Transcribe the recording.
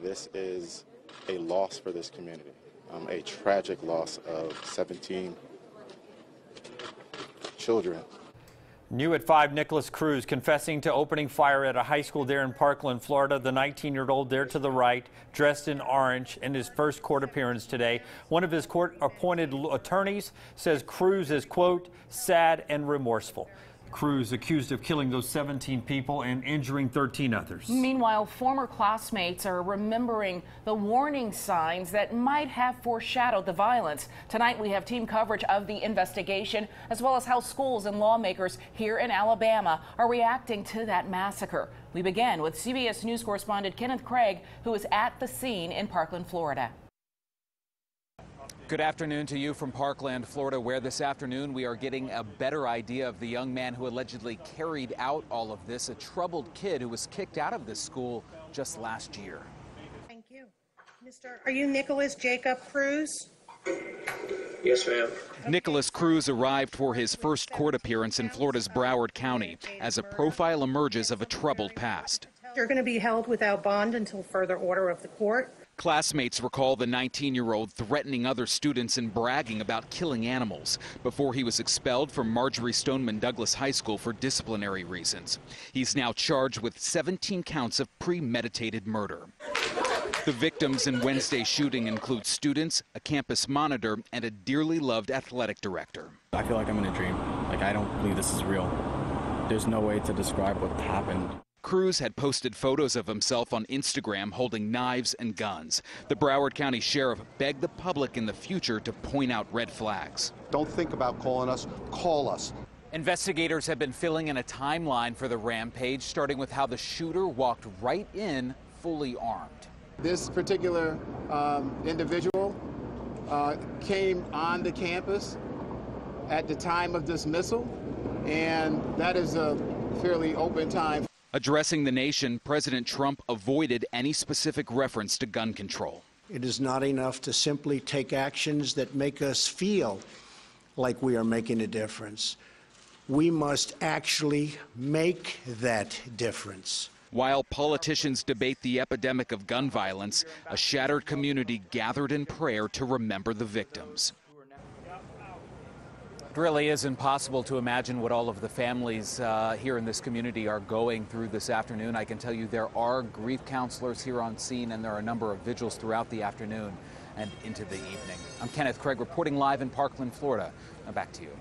This is a loss for this community, a tragic loss of 17 children. New at 5, Nikolas Cruz confessing to opening fire at a high school there in Parkland, Florida. The 19-year-old there to the right, dressed in orange, in his first court appearance today. One of his court-appointed attorneys says Cruz is, quote, sad and remorseful. Cruz accused of killing those 17 people and injuring 13 others. Meanwhile, former classmates are remembering the warning signs that might have foreshadowed the violence. Tonight, we have team coverage of the investigation, as well as how schools and lawmakers here in Alabama are reacting to that massacre. We begin with CBS News correspondent Kenneth Craig, who is at the scene in Parkland, Florida. Good afternoon to you from Parkland, Florida, where this afternoon we are getting a better idea of the young man who allegedly carried out all of this, a troubled kid who was kicked out of this school just last year. Thank you. Are you Nikolas Jacob Cruz? Yes, ma'am. Nikolas Cruz arrived for his first court appearance in Florida's Broward County as a profile emerges of a troubled past. You're going to be held without bond until further order of the court. Classmates recall the 19-year-old threatening other students and bragging about killing animals before he was expelled from Marjory Stoneman Douglas High School for disciplinary reasons. He's now charged with 17 counts of premeditated murder. The victims in Wednesday's shooting include students, a campus monitor, and a dearly loved athletic director. I feel like I'm in a dream. I don't believe this is real. There's no way to describe what happened. Cruz had posted photos of himself on Instagram holding knives and guns. The Broward County Sheriff begged the public in the future to point out red flags. Don't think about calling us, call us. Investigators have been filling in a timeline for the rampage, starting with how the shooter walked right in fully armed. This particular individual came on the campus at the time of dismissal, and that is a fairly open time. Addressing the nation, President Trump avoided any specific reference to gun control. It is not enough to simply take actions that make us feel like we are making a difference. We must actually make that difference. While politicians debate the epidemic of gun violence, a shattered community gathered in prayer to remember the victims. It really is impossible to imagine what all of the families here in this community are going through this afternoon. I can tell you there are grief counselors here on scene, and there are a number of vigils throughout the afternoon and into the evening. I'm Kenneth Craig reporting live in Parkland, Florida. Now back to you.